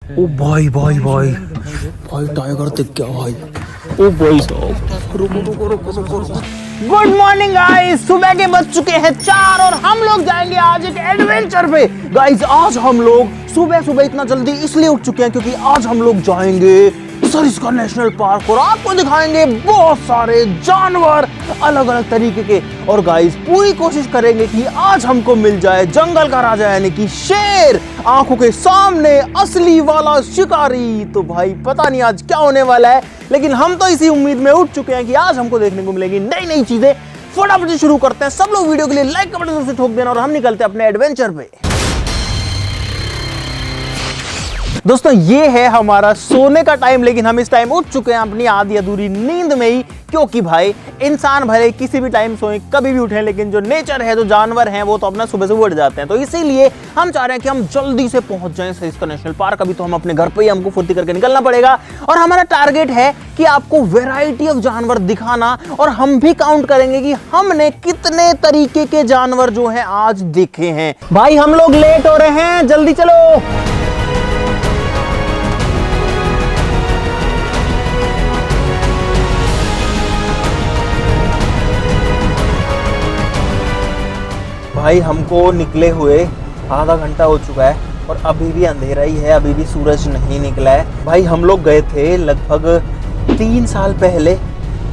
ओ भाई भाई भाई भाई टाइगर दिख गया भाई। ओ भाई साहब रुको रुको रुको रुको रुको। गुड मॉर्निंग गाइस, सुबह के बज चुके हैं 4 और हम लोग जाएंगे आज एक एडवेंचर पे। गाइस आज हम लोग सुबह सुबह इतना जल्दी इसलिए उठ चुके हैं क्योंकि आज हम लोग जाएंगे सरिस्का नेशनल पार्क और आपको दिखाएंगे बहुत सारे जानवर अलग अलग तरीके के। और गाइस पूरी कोशिश करेंगे कि आज हमको मिल जाए जंगल का राजा यानी कि शेर, आंखों के सामने असली वाला शिकारी। तो भाई पता नहीं आज क्या होने वाला है, लेकिन हम तो इसी उम्मीद में उठ चुके हैं कि आज हमको देखने को मिलेगी नई नई चीजें। फटाफट से शुरू करते हैं। सब लोग वीडियो के लिए लाइक का बटन से ठोक देना और हम निकलते हैं अपने एडवेंचर पे। दोस्तों ये है हमारा सोने का टाइम, लेकिन हम इस टाइम उठ चुके हैं अपनी आधी अधूरी नींद में ही, क्योंकि भाई इंसान भले किसी भी टाइम सोए कभी भी उठे, लेकिन जो नेचर है, जो जानवर हैं, वो तो अपना सुबह से उठ जाते हैं। तो इसीलिए हम चाह रहे हैं कि हम जल्दी से पहुंच जाएं सरिस्का नेशनल पार्क। अभी तो हम अपने घर पे ही हमको फुर्ती करके निकलना पड़ेगा और हमारा टारगेट है कि आपको वैरायटी ऑफ जानवर दिखाना, और हम भी काउंट करेंगे कि हमने कितने तरीके के जानवर जो है आज देखे हैं। भाई हम लोग लेट हो रहे हैं, जल्दी चलो। भाई हमको निकले हुए आधा घंटा हो चुका है और अभी भी अंधेरा ही है, अभी भी सूरज नहीं निकला है। भाई हम लोग गए थे लगभग 3 साल पहले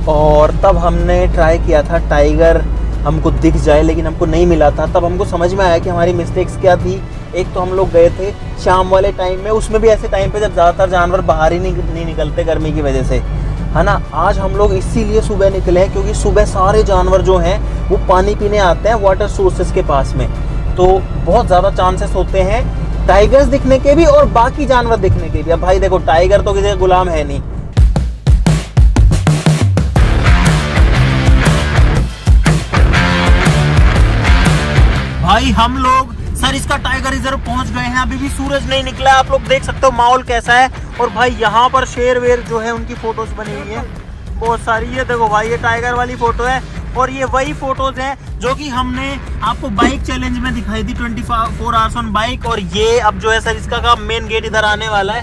और तब हमने ट्राई किया था टाइगर हमको दिख जाए, लेकिन हमको नहीं मिला था। तब हमको समझ में आया कि हमारी मिस्टेक्स क्या थी। एक तो हम लोग गए थे शाम वाले टाइम में, उसमें भी ऐसे टाइम पे जब ज़्यादातर जानवर बाहर ही नहीं निकलते गर्मी की वजह से, है ना। आज हम लोग इसीलिए सुबह निकले हैं क्योंकि सुबह सारे जानवर जो हैं वो पानी पीने आते हैं वाटर सोर्सेस के पास में, तो बहुत ज़्यादा चांसेस होते हैं टाइगर्स दिखने के भी और बाकी जानवर दिखने के भी। अब भाई देखो टाइगर तो किसी का गुलाम है नहीं। भाई हम लोग सरिस्का टाइगर रिजर्व पहुंच गए हैं, अभी भी सूरज नहीं निकला है। आप लोग देख सकते हो माहौल कैसा है। और भाई यहाँ पर शेर वेर जो है उनकी फोटोज बनी हुई है बहुत सारी। ये देखो भाई ये टाइगर वाली फोटो है और ये वही फोटोज हैं जो कि हमने आपको बाइक चैलेंज में दिखाई थी, 24 आवर्स ऑन बाइक। और ये अब जो है सरिस्का का मेन गेट इधर आने वाला है।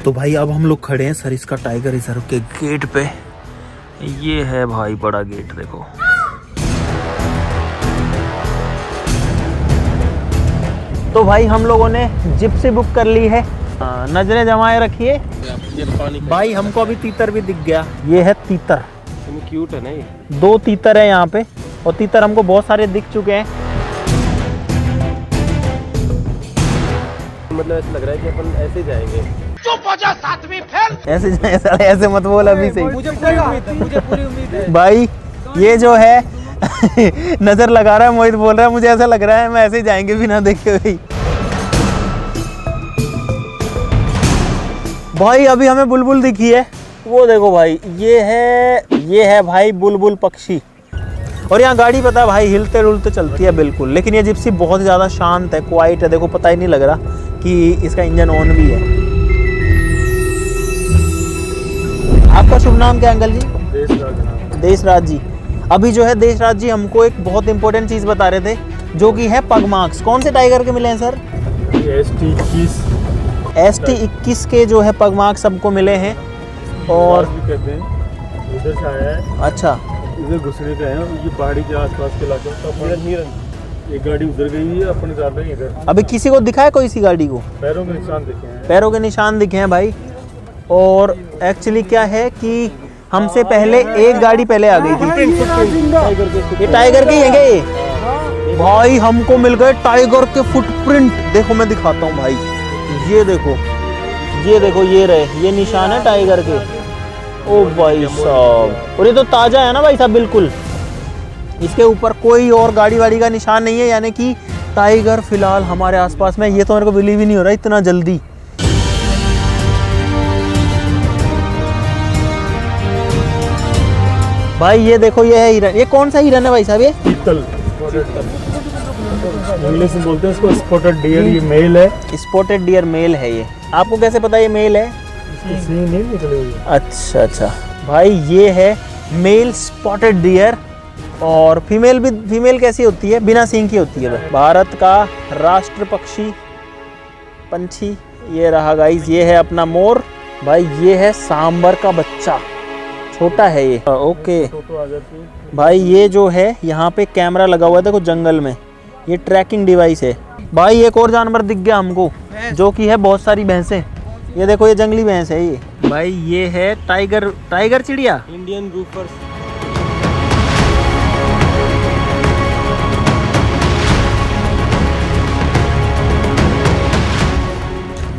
तो भाई अब हम लोग खड़े हैं सरिस्का टाइगर रिजर्व के गेट पे। ये है भाई बड़ा गेट, देखो। तो भाई हम लोगों ने जिप्सी बुक कर ली है, नजरें जमाए रखिए। भाई हमको अभी तीतर भी दिख गया, ये है तीतर। क्यूट है ना ये। 2 तीतर है यहाँ पे और तीतर हमको बहुत सारे दिख चुके हैं। मतलब ऐसा लग रहा है कि अपन ऐसे जाएंगे। चुप हो जा, सातवीं फेल। ऐसे मत बोल अभी से। मुझे पूरी उम्मीद है भाई ये जो है नजर लगा रहा है, मोहित बोल रहा है मुझे ऐसा लग रहा है मैं ऐसे ही जाएंगे बिना देखे हुए। भाई अभी हमें बुलबुल दिखी है, वो देखो भाई ये है भाई बुलबुल पक्षी। और यहाँ गाड़ी पता है भाई हिलते डुलते चलती है बिल्कुल, लेकिन ये जिप्सी बहुत ज़्यादा शांत है, क्वाइट है। देखो पता ही नहीं लग रहा कि इसका इंजन ऑन भी है। आपका शुभ नाम क्या अंकल जी? देशराज जी। अभी जो है देशराज जी हमको एक बहुत इंपॉर्टेंट चीज़ बता रहे थे जो कि है पग मार्क्स। कौन से टाइगर के मिले हैं सर? ST21 के जो है पग मार्क्स सबको मिले हैं। और कहते हैं उधर से आया है। अच्छा इधर घुसने का है, ये पहाड़ी के आसपास के इलाके। एक गाड़ी उधर गई है, अपन जा रहे हैं इधर। अभी किसी को दिखा है कोई सी गाड़ी को? पैरों के निशान दिखे हैं। पैरों के निशान दिखे हैं भाई। और एक्चुअली क्या है कि हमसे पहले एक गाड़ी पहले आ गई थी। ये टाइगर के ही हैं क्या ये? भाई हमको मिल गए टाइगर के फुटप्रिंट। देखो मैं दिखाता हूँ भाई, ये देखो ये रहे, ये निशान है टाइगर के। ओ भाई साहब, और ये तो ताजा है ना भाई साहब बिल्कुल। इसके ऊपर कोई और गाड़ी वाड़ी का निशान नहीं है, यानी कि टाइगर फिलहाल हमारे आसपास में। ये तो मेरे को बिलीव ही नहीं हो रहा इतना जल्दी। भाई ये देखो ये है हिरन। ये कौन सा हिरन है भाई साहब? ये चीतल, इंग्लिश में बोलते हैं इसको स्पॉटेड डियर। ये मेल है, स्पॉटेड डियर मेल है ये। आपको कैसे पता ये मेल है? नहीं निकले हुए। अच्छा भाई ये है मेल स्पॉटेड डियर और फीमेल कैसी होती है? बिना सींग की होती है। भारत का राष्ट्र पक्षी पंछी ये रहा गाइस, ये है अपना मोर भाई। ये है सांबर का बच्चा, छोटा है ये। ओके भाई, ये जो है यहाँ पे कैमरा लगा हुआ है देखो जंगल में, ये ट्रैकिंग डिवाइस है भाई। एक और जानवर दिख गया हमको जो कि है बहुत सारी भैंसें। ये देखो, ये जंगली भैंस है ये भाई। ये है टाइगर चिड़िया, इंडियन रूफर्स।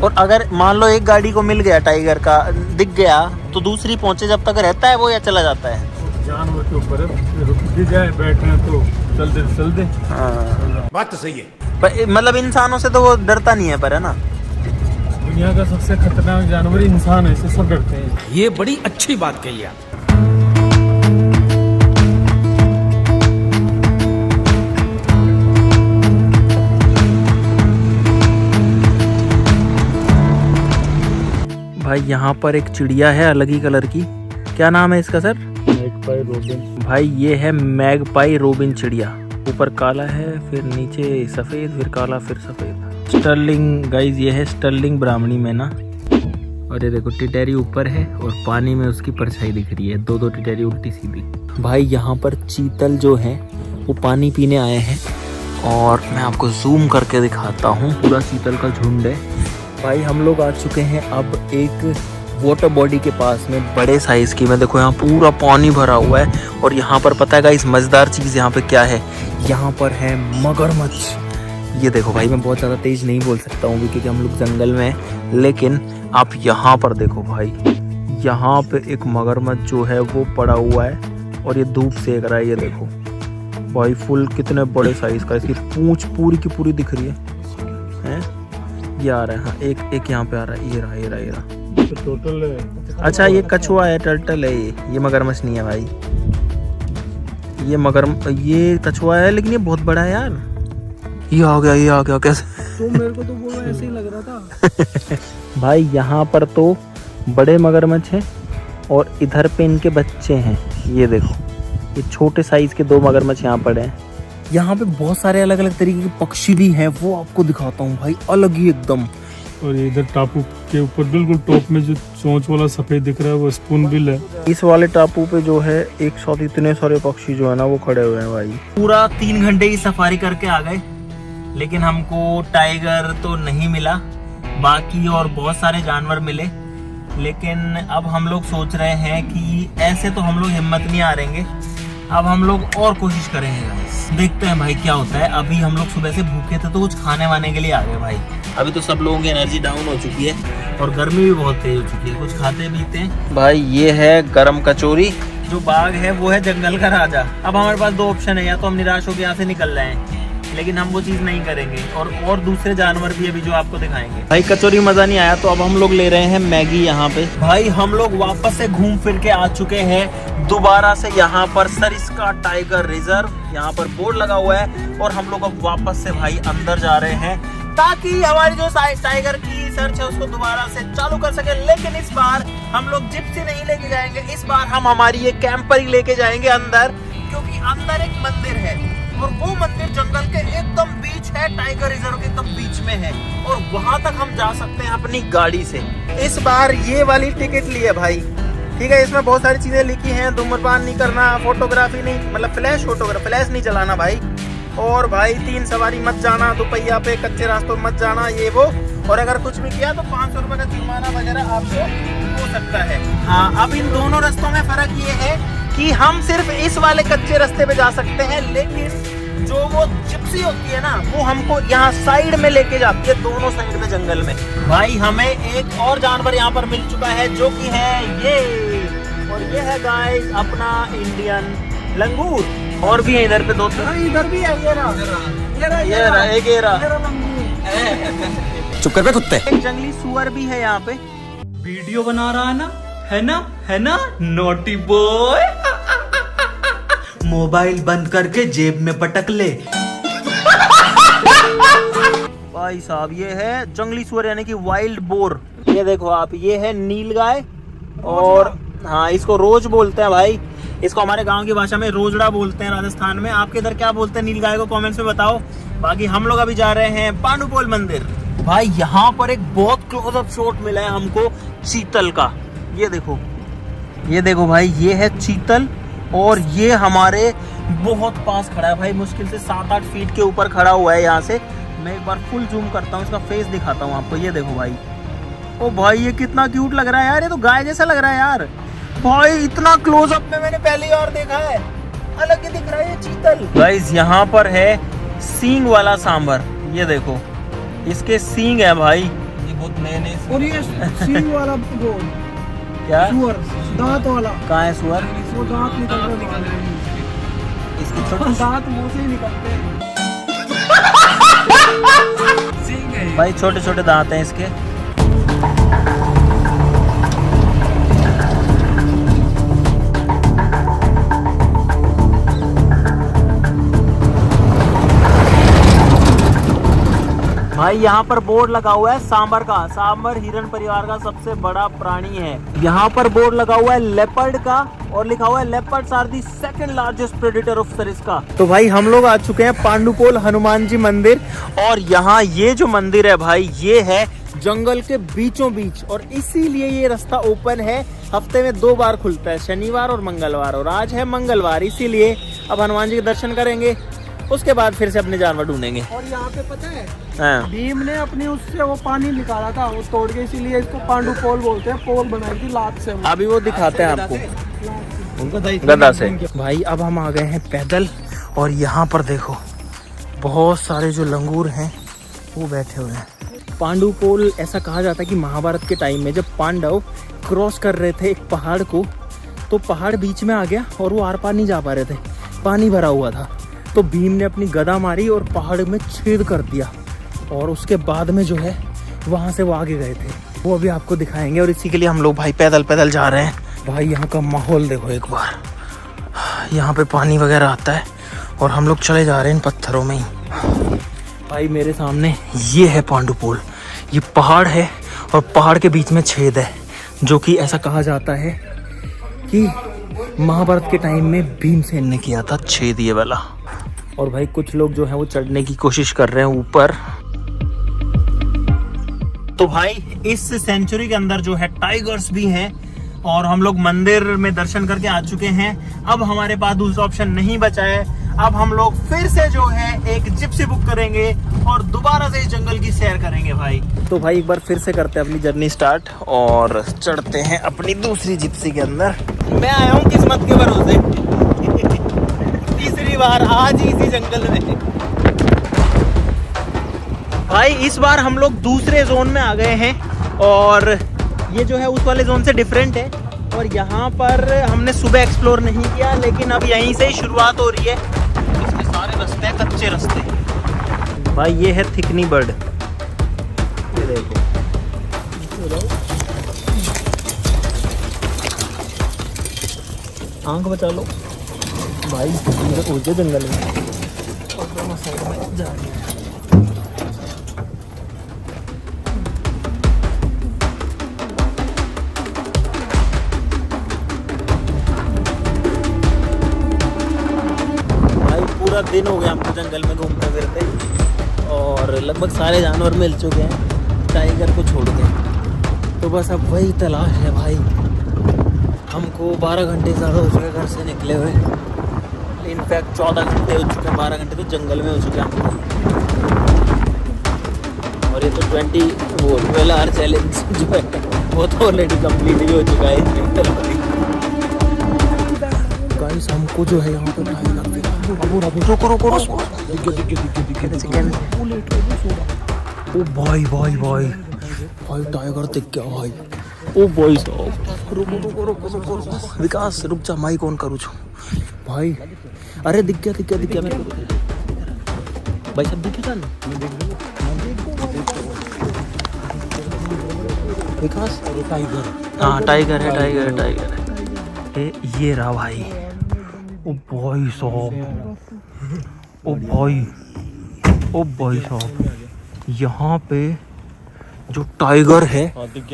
और अगर मान लो एक गाड़ी को मिल गया टाइगर का, दिख गया, तो दूसरी पहुंचे जब तक रहता है वो या चला जाता है? जानवर के ऊपर रुक जाए बैठने तो चल दे। हाँ बात तो सही है। मतलब इंसानों से तो वो डरता नहीं है, पर है ना। दुनिया का सबसे खतरनाक जानवर इंसान है, इससे सब डरते हैं। ये बड़ी अच्छी बात कही आप। भाई यहाँ पर एक चिड़िया है अलग ही कलर की, क्या नाम है इसका सर? Magpie robin. भाई ये है मैगपाई रोबिन चिड़िया। ऊपर काला है, फिर नीचे सफ़ेद, फिर काला, फिर सफ़ेद। स्टर्लिंग गाइज, ये है स्टर्लिंग ब्राह्मणी मैना। और ये देखो टिटेरी ऊपर है और पानी में उसकी परछाई दिख रही है, दो टिटेरी उल्टी सीधी। भाई यहाँ पर चीतल जो है वो पानी पीने आए हैं और मैं आपको जूम करके दिखाता हूँ। पूरा चीतल का झुंड है भाई। हम लोग आ चुके हैं अब एक वाटर बॉडी के पास में, बड़े साइज की। मैं देखो यहाँ पूरा पानी भरा हुआ है। और यहाँ पर पता है गाइस मजेदार चीज़ यहाँ पे क्या है? यहाँ पर है मगरमच्छ। ये देखो भाई, मैं बहुत ज़्यादा तेज नहीं बोल सकता हूँ क्योंकि हम लोग जंगल में हैं, लेकिन आप यहाँ पर देखो भाई, यहाँ पे एक मगरमच्छ जो है वो पड़ा हुआ है और ये धूप सेक रहा है। ये देखो भाई, फुल कितने बड़े साइज का, इसकी पूंछ पूरी की पूरी दिख रही है। ये आ रहा है, हाँ एक यहाँ पे आ रहा है। ये रहा तो टोटल है। अच्छा ये कछुआ है, टर्टल है ये मगरमच्छ नहीं है भाई। ये कछुआ है, लेकिन ये बहुत बड़ा है यार। ये आ गया कैसे? तो मेरे को तो वो ऐसे ही लग रहा था। भाई यहाँ पर तो बड़े मगरमच्छ हैं और इधर पे इनके बच्चे हैं। ये देखो, ये छोटे साइज के 2 मगरमच्छ यहाँ पड़े हैं। यहाँ पे बहुत सारे अलग अलग तरीके के पक्षी भी हैं, वो आपको दिखाता हूँ भाई, अलग ही एकदम। और इधर टापू के ऊपर बिल्कुल टॉप में जो चोंच वाला सफेद दिख रहा है वो स्पून बिल है। इस वाले टापू पे जो है एक साथ इतने सारे पक्षी जो है ना वो खड़े हुए हैं भाई। पूरा 3 घंटे की सफारी करके आ गए, लेकिन हमको टाइगर तो नहीं मिला, बाकी और बहुत सारे जानवर मिले। लेकिन अब हम लोग सोच रहे हैं कि ऐसे तो हम लोग हिम्मत नहीं हारेंगे, अब हम लोग और कोशिश करेंगे गाइस। देखते हैं भाई क्या होता है। अभी हम लोग सुबह से भूखे थे तो कुछ खाने वाने के लिए आ गए भाई। अभी तो सब लोगों की एनर्जी डाउन हो चुकी है और गर्मी भी बहुत तेज हो चुकी है, कुछ खाते पीते हैं भाई। ये है गरम कचौरी। जो बाघ है वो है जंगल का राजा। अब हमारे पास 2 ऑप्शन है, या तो हम निराश होकर यहाँ से निकल रहे हैं, लेकिन हम वो चीज नहीं करेंगे। और दूसरे जानवर भी अभी जो आपको दिखाएंगे भाई। कचौरी मजा नहीं आया तो अब हम लोग ले रहे हैं मैगी यहाँ पे। भाई हम लोग वापस से घूम फिर के आ चुके हैं दोबारा से यहाँ पर सरिस्का टाइगर रिजर्व। यहाँ पर बोर्ड लगा हुआ है और हम लोग अब वापस से भाई अंदर जा रहे हैं ताकि हमारी जो टाइगर की सर्च है उसको दोबारा से चालू कर सके। लेकिन इस बार हम लोग जिप्सी नहीं लेके जाएंगे, इस बार हम हमारी ये कैंपर ही लेके जाएंगे अंदर, क्योंकि अंदर एक मंदिर है और वो मंदिर जंगल के एकदम बीच है, टाइगर रिजर्व के एकदम बीच में है और वहां तक हम जा सकते हैं अपनी गाड़ी से। इस बार ये वाली टिकट ली है भाई, ठीक है। इसमें बहुत सारी चीजें लिखी हैं, धूम्रपान नहीं करना, फोटोग्राफी नहीं, मतलब फ्लैश नहीं चलाना भाई, और भाई 3 सवारी मत जाना, दोपहिया पे कच्चे रास्तों मत जाना, ये वो। और अगर कुछ भी किया तो 500 रुपए का जुर्माना वगैरह आपको हो सकता है। हाँ, अब इन दोनों रास्तों में फर्क ये है कि हम सिर्फ इस वाले कच्चे रास्ते पे जा सकते हैं, लेकिन जो वो जिप्सी होती है ना वो हमको यहाँ साइड में लेके जाती है, दोनों साइड में जंगल में। भाई हमें एक और जानवर यहाँ पर मिल चुका है जो कि है ये, और ये है गाइस अपना इंडियन लंगूर। और भी है इधर पे 2-3, इधर भी है, ये रहा। चुप कर बे कुत्ते। एक जंगली सुअर भी है यहाँ पे। वीडियो बना रहा है ना नोटी बॉय। मोबाइल बंद करके जेब में पटक ले। भाई साहब ये है जंगली सुअर यानी कि वाइल्ड बोर। ये देखो आप, ये है नील गाय और हाँ, इसको रोज बोलते हैं भाई। इसको हमारे गांव की भाषा में रोजड़ा बोलते हैं राजस्थान में। आपके इधर क्या बोलते हैं नीलगाय को कमेंट्स में बताओ। बाकी हम लोग अभी जा रहे हैं पांडुपोल मंदिर। भाई यहाँ पर एक बहुत क्लोजअप शॉट मिला है हमको चीतल का। ये देखो भाई, ये है चीतल और ये हमारे बहुत पास खड़ा है भाई। मुश्किल से 7-8 फीट के ऊपर खड़ा हुआ है। यहाँ से मैं एक बार फुल जूम करता हूँ, इसका फेस दिखाता हूँ आपको। ये देखो भाई, ओ भाई ये कितना क्यूट लग रहा है यार। ये तो गाय जैसा लग रहा है यार भाई। इतना क्लोजअप में मैंने पहली बार देखा है। अलग ही दिख रहा है ये चीतल। गाइस यहाँ पर है सींग वाला सांबर। ये देखो, इसके सींग है भाई। ये बहुत नए और ये सींग वाला वो क्या सुअर, दांत वाला। कहाँ है सुअर? वो दांत निकलते हैं, इसकी छोटी दांत मुंह से ही निकलते हैं। भाई छोटे छोटे दांत हैं इसके। भाई यहाँ पर बोर्ड लगा हुआ है सांबर का। सांबर हिरन परिवार का सबसे बड़ा प्राणी है। यहाँ पर बोर्ड लगा हुआ है लेपर्ड का और लिखा हुआ है leopards are the second largest predator of Sariska. तो भाई हम लोग आ चुके हैं पांडुपोल हनुमान जी मंदिर। और यहाँ ये जो मंदिर है भाई, ये है जंगल के बीचों बीच और इसीलिए ये रास्ता ओपन है। हफ्ते में 2 बार खुलता है, शनिवार और मंगलवार। और आज है मंगलवार, इसीलिए अब हनुमान जी के दर्शन करेंगे। उसके बाद फिर से अपने जानवर ढूंढेंगे। और यहाँ पे पता है, हाँ। भीम ने अपनी उससे वो पानी निकाला था, वो तोड़ के, इसीलिए इसको पांडुपोल बोलते हैं। पोल बनाई थी लात से। अभी वो दिखाते हैं आपको गदा से। भाई अब हम आ गए हैं पैदल और यहाँ पर देखो बहुत सारे जो लंगूर हैं वो बैठे हुए हैं। पांडुपोल ऐसा कहा जाता है कि महाभारत के टाइम में जब पांडव क्रॉस कर रहे थे एक पहाड़ को, तो पहाड़ बीच में आ गया और वो आर पार नहीं जा पा रहे थे, पानी भरा हुआ था। तो भीम ने अपनी गदा मारी और पहाड़ में छेद कर दिया और उसके बाद में जो है वहाँ से वो आगे गए थे। वो अभी आपको दिखाएंगे और इसी के लिए हम लोग भाई पैदल पैदल जा रहे हैं। भाई यहाँ का माहौल देखो एक बार। यहाँ पे पानी वगैरह आता है और हम लोग चले जा रहे हैं इन पत्थरों में ही। भाई मेरे सामने ये है पांडुपोल। ये पहाड़ है और पहाड़ के बीच में छेद है, जो कि ऐसा कहा जाता है कि महाभारत के टाइम में भीमसेन ने किया था छेद ये वाला। और भाई कुछ लोग जो है वो चढ़ने की कोशिश कर रहे हैं ऊपर। तो भाई इस सेंचुरी के अंदर जो है टाइगर्स भी हैं और हम लोग मंदिर में दर्शन करके आ चुके हैं। अब हमारे पास दूसरा ऑप्शन नहीं बचा है। अब हम लोग फिर से जो है एक जिप्सी बुक करेंगे और दोबारा से इस जंगल की सैर करेंगे भाई। तो भाई एक बार फिर से करते हैं अपनी जर्नी स्टार्ट और चढ़ते हैं अपनी दूसरी जिप्सी के अंदर। मैं आया हूँ किस्मत के भरोसे तीसरी बार आज ही इसी जंगल में। भाई इस बार हम लोग दूसरे जोन में आ गए हैं और ये जो है उस वाले जोन से डिफरेंट है। और यहाँ पर हमने सुबह एक्सप्लोर नहीं किया, लेकिन अब यहीं से ही शुरुआत हो रही है। इसके सारे रास्ते हैं कच्चे रास्ते। भाई ये है थिकनी बर्ड, ये देखो। आंख बचा लो भाई, ऊँचे जंगल में और दोनों साइड में जा रही है। पूरा दिन हो गया हमको जंगल में घूमते फिरते और लगभग सारे जानवर मिल चुके हैं, टाइगर को छोड़ के। तो बस अब वही तलाश है भाई। हमको 12 घंटे ज़्यादा हो चुके घर से निकले हुए। इनफैक्ट 14 घंटे हो चुके हैं, 12 घंटे तो जंगल में हो चुके हैं हमको। और ये तो 12 आवर चैलेंज जो है वो तो ऑलरेडी कंप्लीट ही हो चुका है। गाइस हमको जो है यहाँ पर ओ भाई भाई भाई भाई टाइगर दिख गया भाई। ओ भाई साहब रुको रुको रुको रुको विकास रुक जा, माइक ऑन करूँ भाई। अरे दिख गया भाई, सब दिख गया ना विकास। टाइगर, हाँ टाइगर है। ये रहा भाई। ओ भाई साहब, ओ भाई साहब, यहाँ पे जो टाइगर है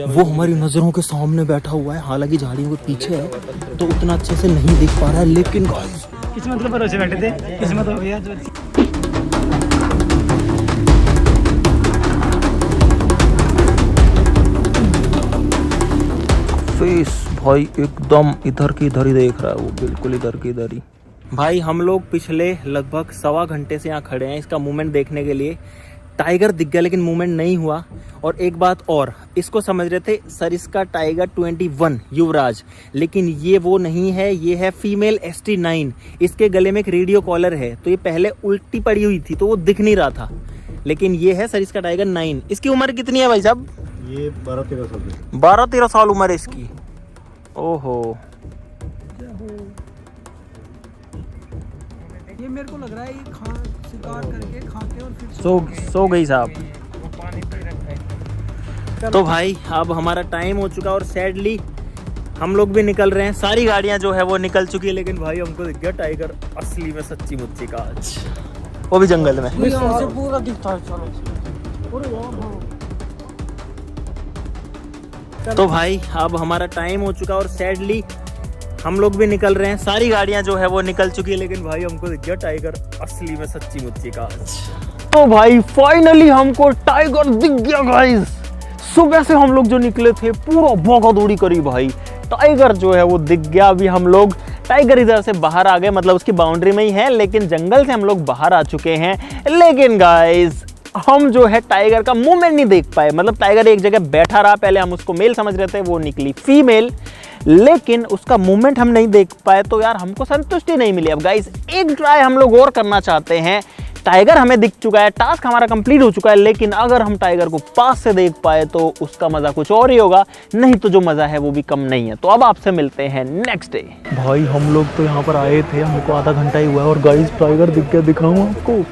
वो हमारी नजरों के सामने बैठा हुआ है, हालांकि झाड़ियों के पीछे है तो उतना अच्छे से नहीं दिख पा रहा है, लेकिन गाइस किस्मत के भरोसे बैठे थे, किस्मत हो गया जो। फेस भाई एकदम इधर की इधर ही देख रहा है वो, बिल्कुल इधर की इधर ही। भाई हम लोग पिछले लगभग 1.25 घंटे से यहाँ खड़े हैं इसका मूवमेंट देखने के लिए। टाइगर दिख गया लेकिन मूवमेंट नहीं हुआ। और एक बात और, इसको समझ रहे थे सरिस्का टाइगर 21 युवराज, लेकिन ये वो नहीं है, ये है फीमेल ST9। इसके गले में एक रेडियो कॉलर है, तो ये पहले उल्टी पड़ी हुई थी तो वो दिख नहीं रहा था, लेकिन ये है सरिस्का टाइगर 9। इसकी उम्र कितनी है भाई साहब? ये 12-13 साल 12-13 साल उम्र है इसकी। ओहो, ये मेरे को लग रहा है ये शिकार करके खाते और फिर सो गई साहब। तो भाई अब हमारा टाइम हो चुका और सैडली हम लोग भी निकल रहे हैं। सारी गाड़ियां जो है वो निकल चुकी है, लेकिन भाई हमको दिख गया टाइगर असली में, सच्ची मुच्ची का आज, वो भी जंगल में। यहाँ से पूरा दिखता है। चलो तो भाई अब हमारा टाइम हो चुका और सैडली हम लोग भी निकल रहे हैं। सारी गाड़ियां जो है वो निकल चुकी है, लेकिन भाई हमको दिख गया टाइगर असली में, सच्ची मुच्ची का आज। तो भाई फाइनली हमको टाइगर दिख गया गाइस। सुबह से हम लोग जो निकले थे पूरा भौंका दौड़ी करी भाई, टाइगर जो है वो दिख गया। अभी हम लोग टाइगर इधर से बाहर आ गए, मतलब उसकी बाउंड्री में ही है, लेकिन जंगल से हम लोग बाहर आ चुके हैं। लेकिन गाइस हम जो है टाइगर का मूवमेंट नहीं देख पाए, मतलब टाइगर एक जगह बैठा रहा। पहले हम उसको मेल समझ रहे थे, वो निकली फीमेल, लेकिन उसका मूवमेंट हम नहीं देख पाए, तो यार हमको संतुष्टि नहीं मिली। अब गाइस एक ट्राई हम लोग और करना चाहते हैं। टाइगर हमें दिख चुका है, टास्क हमारा कंप्लीट हो चुका है, लेकिन अगर हम टाइगर को पास से देख पाए तो उसका मजा कुछ और ही होगा, नहीं तो जो मजा है वो भी कम नहीं है। तो अब आपसे मिलते हैं नेक्स्ट डे। भाई हम लोग तो यहाँ पर आए थे, हमको आधा घंटा ही हुआ है और गाइस टाइगर दिख गया, दिखाऊं आपको।